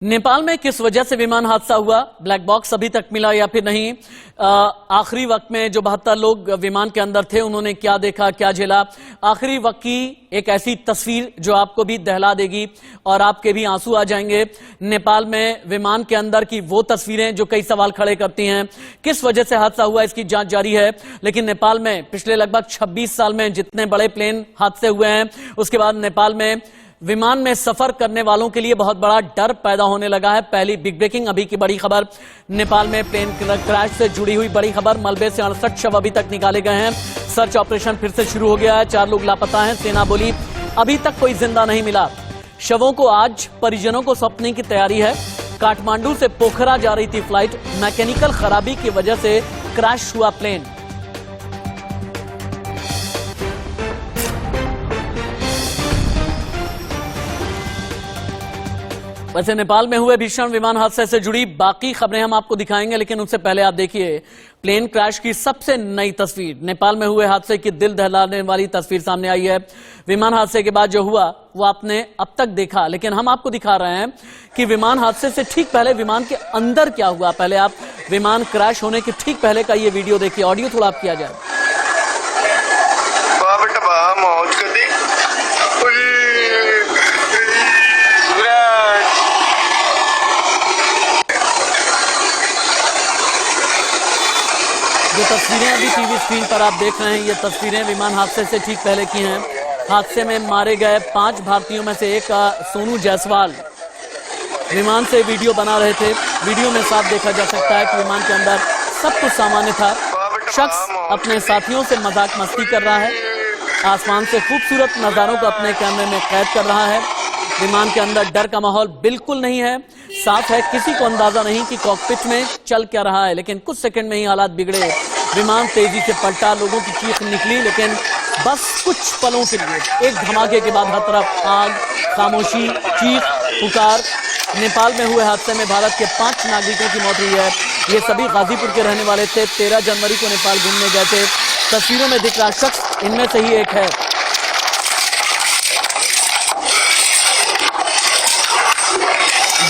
नेपाल में किस वजह से विमान हादसा हुआ, ब्लैक बॉक्स अभी तक मिला या फिर नहीं। आखिरी वक्त में जो 72 लोग विमान के अंदर थे उन्होंने क्या देखा, क्या झेला। आखिरी वक्त की एक ऐसी तस्वीर जो आपको भी दहला देगी और आपके भी आंसू आ जाएंगे। नेपाल में विमान के अंदर की वो तस्वीरें जो कई सवाल खड़े करती हैं। किस वजह से हादसा हुआ इसकी जांच जारी है, लेकिन नेपाल में पिछले लगभग 26 साल में जितने बड़े प्लेन हादसे हुए हैं उसके बाद नेपाल में विमान में सफर करने वालों के लिए बहुत बड़ा डर पैदा होने लगा है। पहली बिग ब्रेकिंग अभी की बड़ी खबर, नेपाल में प्लेन क्रैश से जुड़ी हुई बड़ी खबर। मलबे से 68 शव अभी तक निकाले गए हैं। सर्च ऑपरेशन फिर से शुरू हो गया है। 4 लोग लापता हैं। सेना बोली अभी तक कोई जिंदा नहीं मिला। शवों को आज परिजनों को सौंपने की तैयारी है। काठमांडू से पोखरा जा रही थी फ्लाइट, मैकेनिकल खराबी की वजह से क्रैश हुआ प्लेन। वैसे नेपाल में हुए भीषण विमान हादसे से जुड़ी बाकी खबरें हम आपको दिखाएंगे, लेकिन उससे पहले आप देखिए प्लेन क्रैश की सबसे नई तस्वीर। नेपाल में हुए हादसे की दिल दहलाने वाली तस्वीर सामने आई है। विमान हादसे के बाद जो हुआ वो आपने अब तक देखा, लेकिन हम आपको दिखा रहे हैं कि विमान हादसे से ठीक पहले विमान के अंदर क्या हुआ। पहले आप विमान क्रैश होने के ठीक पहले का ये वीडियो देखिए। ऑडियो थोड़ा आप किया जाए। जो तस्वीरें अभी टीवी स्क्रीन पर आप देख रहे हैं, ये तस्वीरें विमान हादसे से ठीक पहले की हैं। हादसे में मारे गए 5 भारतीयों में से एक सोनू जायसवाल विमान से वीडियो बना रहे थे। वीडियो में साफ देखा जा सकता है कि विमान के अंदर सब कुछ सामान्य था। शख्स अपने साथियों से मजाक मस्ती कर रहा है। आसमान से खूबसूरत नजारों को अपने कैमरे में कैद कर रहा है। विमान के अंदर डर का माहौल बिल्कुल नहीं है। साफ है, किसी को अंदाजा नहीं कि कॉकपिट में चल क्या रहा है, लेकिन कुछ सेकंड में ही हालात बिगड़े। विमान तेजी से पलटा, लोगों की चीख निकली, लेकिन बस कुछ पलों के लिए एक धमाके के बाद हर तरफ आग, खामोशी, चीख, पुकार। नेपाल में हुए हादसे में भारत के 5 नागरिकों की मौत हुई है। ये सभी गाजीपुर के रहने वाले थे। 13 जनवरी को नेपाल घूमने गए थे। तस्वीरों में दिख रहा शख्स इनमें से ही एक है।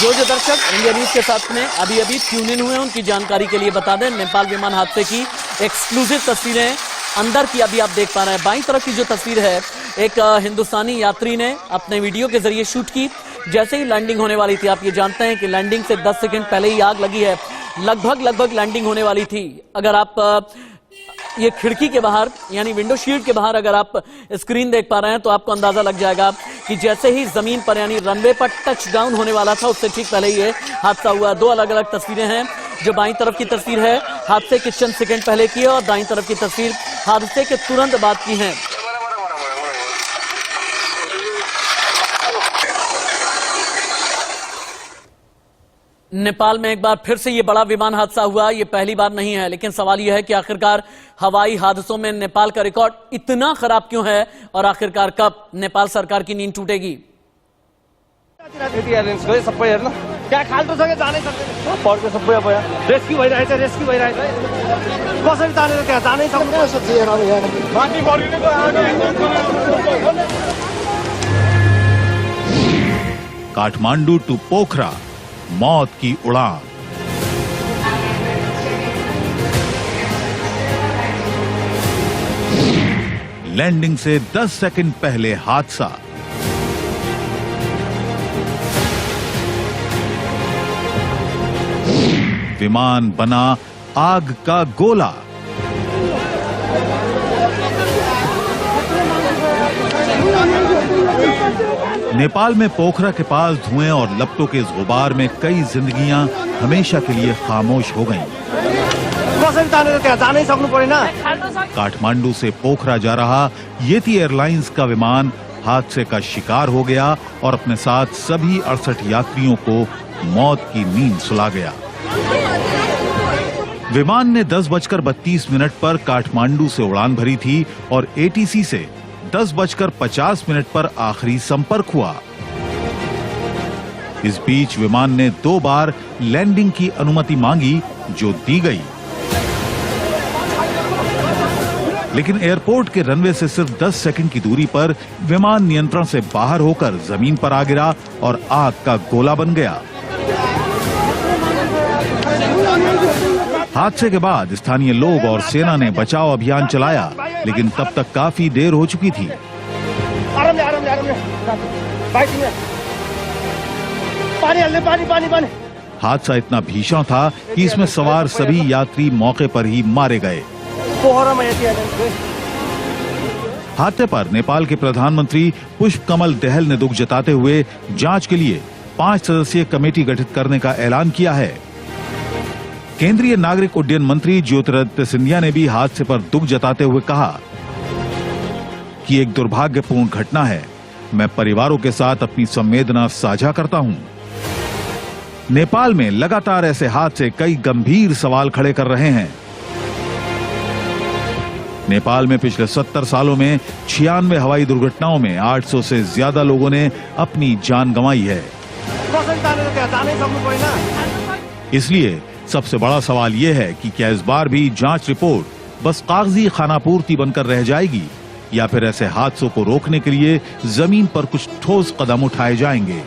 जो दर्शक इंडिया न्यूज के साथ में अभी ट्यून इन हुए हैं उनकी जानकारी के लिए बता दें, नेपाल विमान हादसे की एक्सक्लूसिव तस्वीरें अंदर की अभी आप देख पा रहे हैं। बाईं तरफ की जो तस्वीर है, एक हिंदुस्तानी यात्री ने अपने वीडियो के जरिए शूट की। जैसे ही लैंडिंग होने वाली थी, आप ये जानते हैं कि लैंडिंग से 10 सेकंड पहले ही आग लगी है। लगभग लैंडिंग होने वाली थी। अगर आप ये खिड़की के बाहर यानी विंडो शील्ड के बाहर अगर आप स्क्रीन देख पा रहे हैं तो आपको अंदाजा लग जाएगा कि जैसे ही जमीन पर यानी रनवे पर टच डाउन होने वाला था उससे ठीक पहले ही ये हादसा हुआ। 2 अलग अलग तस्वीरें हैं। जो बाईं तरफ की तस्वीर है हादसे के चंद सेकंड पहले की है और दाईं तरफ की तस्वीर हादसे के तुरंत बाद की है। नेपाल में एक बार फिर से ये बड़ा विमान हादसा हुआ। ये पहली बार नहीं है, लेकिन सवाल यह है कि आखिरकार हवाई हादसों में नेपाल का रिकॉर्ड इतना खराब क्यों है और आखिरकार कब नेपाल सरकार की नींद टूटेगी। काठमांडू टू पोखरा मौत की उड़ान। लैंडिंग से 10 सेकंड पहले हादसा। विमान बना आग का गोला। नेपाल में पोखरा के पास धुएं और लपटों के इस गुबार में कई जिंदगियां हमेशा के लिए खामोश हो गईं। काठमांडू से पोखरा जा रहा येती एयरलाइंस का विमान हादसे का शिकार हो गया और अपने साथ सभी 68 यात्रियों को मौत की नींद सुला गया। विमान ने 10:32 पर काठमांडू से उड़ान भरी थी और एटीसी से 10:50 पर आखिरी संपर्क हुआ। इस बीच विमान ने 2 बार लैंडिंग की अनुमति मांगी जो दी गई, लेकिन एयरपोर्ट के रनवे से सिर्फ 10 सेकंड की दूरी पर विमान नियंत्रण से बाहर होकर जमीन पर आ गिरा और आग का गोला बन गया। हादसे के बाद स्थानीय लोग और सेना ने बचाव अभियान चलाया, लेकिन तब तक काफी देर हो चुकी थी। हादसा इतना भीषण था कि इसमें सवार सभी यात्री मौके पर ही मारे गए। हादसे पर नेपाल के प्रधानमंत्री पुष्प कमल दहल ने दुख जताते हुए जांच के लिए 5 सदस्यीय कमेटी गठित करने का ऐलान किया है। केंद्रीय नागरिक उड्डयन मंत्री ज्योतिरादित्य सिंधिया ने भी हादसे पर दुख जताते हुए कहा कि एक दुर्भाग्यपूर्ण घटना है। मैं परिवारों के साथ अपनी संवेदना साझा करता हूं। नेपाल में लगातार ऐसे हादसे कई गंभीर सवाल खड़े कर रहे हैं। नेपाल में पिछले 70 सालों में 96 हवाई दुर्घटनाओं में 800 से ज्यादा लोगों ने अपनी जान गंवाई है। इसलिए सबसे बड़ा सवाल यह है कि क्या इस बार भी जांच रिपोर्ट बस कागजी खानापूर्ति बनकर रह जाएगी या फिर ऐसे हादसों को रोकने के लिए जमीन पर कुछ ठोस कदम उठाए जाएंगे।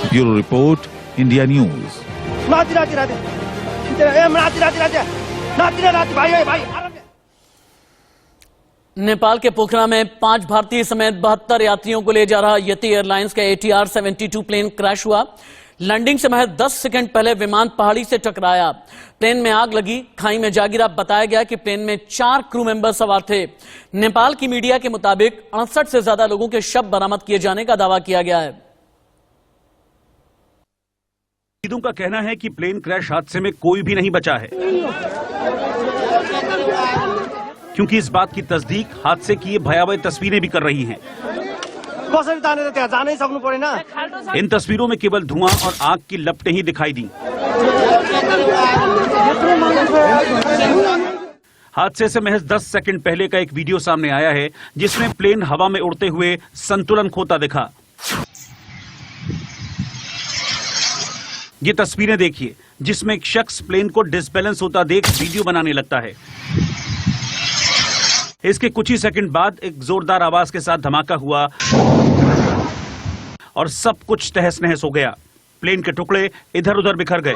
Bureau report, India news. Nepal के पोखरा में 5 भारतीय समेत 72 यात्रियों को ले जा रहा यति एयरलाइंस का ATR 72 प्लेन क्रैश हुआ। लैंडिंग से महज 10 सेकंड पहले विमान पहाड़ी से टकराया। प्लेन में आग लगी, खाई में जा गिरा। बताया गया कि प्लेन में 4 क्रू मेंबर सवार थे। नेपाल की मीडिया के मुताबिक 68 से ज्यादा लोगों के शव बरामद किए जाने का दावा किया गया है। शहीदों का कहना है कि प्लेन क्रैश हादसे में कोई भी नहीं बचा है, क्योंकि इस बात की तस्दीक हादसे की ये भयावह तस्वीरें भी कर रही हैं। इन तस्वीरों में केवल धुआं और आग की लपटें ही दिखाई दी। हादसे से महज 10 सेकंड पहले का एक वीडियो सामने आया है, जिसमें प्लेन हवा में उड़ते हुए संतुलन खोता दिखा। ये तस्वीरें देखिए, जिसमें एक शख्स प्लेन को डिसबैलेंस होता देख वीडियो बनाने लगता है। इसके कुछ ही सेकंड बाद एक जोरदार आवाज के साथ धमाका हुआ और सब कुछ तहस नहस हो गया। प्लेन के टुकड़े इधर उधर बिखर गए।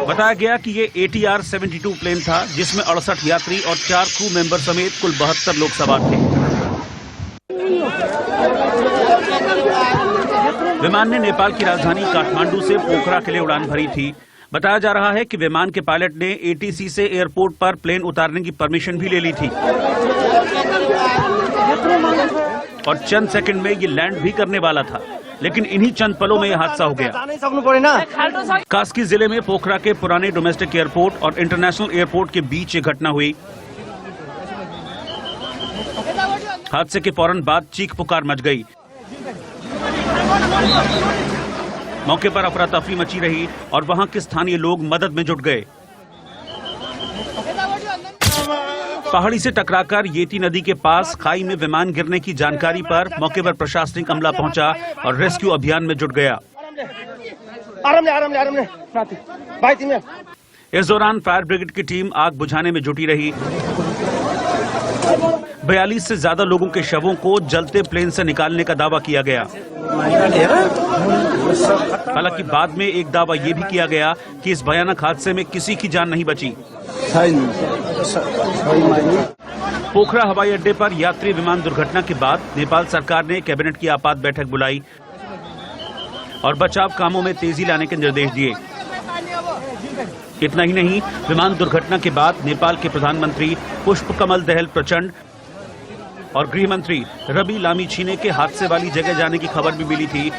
बताया गया कि ये ATR 72 प्लेन था, जिसमें 68 यात्री और 4 क्रू मेंबर समेत कुल 72 लोग सवार थे। विमान ने नेपाल की राजधानी काठमांडू से पोखरा के लिए उड़ान भरी थी। बताया जा रहा है कि विमान के पायलट ने ATC से एयरपोर्ट पर प्लेन उतारने की परमिशन भी ले ली थी और चंद सेकंड में ये लैंड भी करने वाला था, लेकिन इन्हीं चंद पलों में यह हादसा हो गया। कास्की जिले में पोखरा के पुराने डोमेस्टिक एयरपोर्ट और इंटरनेशनल एयरपोर्ट के बीच ये घटना हुई। हादसे के फौरन बाद चीख पुकार मच गई। मौके पर अफरा तफरी मची रही और वहां के स्थानीय लोग मदद में जुट गए। पहाड़ी से टकराकर येती नदी के पास खाई में विमान गिरने की जानकारी पर मौके पर प्रशासनिक अमला पहुंचा और रेस्क्यू अभियान में जुट गया। इस दौरान फायर ब्रिगेड की टीम आग बुझाने में जुटी रही। 42 से ज्यादा लोगों के शवों को जलते प्लेन से निकालने का दावा किया गया। हालांकि बाद में एक दावा यह भी किया गया कि इस भयानक हादसे में किसी की जान नहीं बची। पोखरा हवाई अड्डे पर यात्री विमान दुर्घटना के बाद नेपाल सरकार ने कैबिनेट की आपात बैठक बुलाई और बचाव कामों में तेजी लाने के निर्देश दिए। इतना ही नहीं, विमान दुर्घटना के बाद नेपाल के प्रधानमंत्री पुष्प कमल दहल प्रचंड और गृह मंत्री रवि लामिछाने के हादसे वाली जगह जाने की खबर भी मिली थी,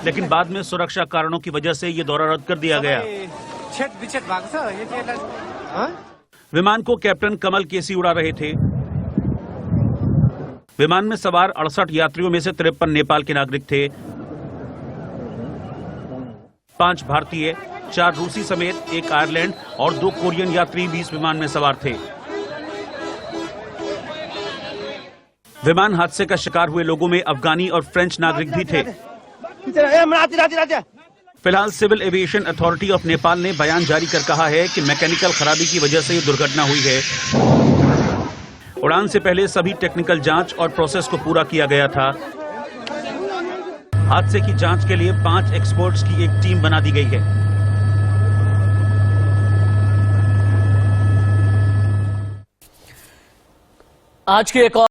लेकिन बाद में सुरक्षा कारणों की वजह से ये दौरा रद्द कर दिया गया। विमान को कैप्टन कमल केसी उड़ा रहे थे। विमान में सवार 68 यात्रियों में से 53 नेपाल के नागरिक थे। 5 भारतीय, 4 रूसी समेत 1 आयरलैंड और 2 कोरियन यात्री भी इस विमान में सवार थे। विमान हादसे का शिकार हुए लोगों में अफगानी और फ्रेंच नागरिक भी थे। फिलहाल civil aviation authority of Nepal ने बयान जारी कर कहा है कि मैकेनिकल खराबी की वजह से ये दुर्घटना हुई है। उड़ान से पहले सभी टेक्निकल जांच और प्रोसेस को पूरा किया गया था। हादसे की जांच के लिए 5 एक्सपर्ट्स की एक टीम बना दी गई है। आज की एक और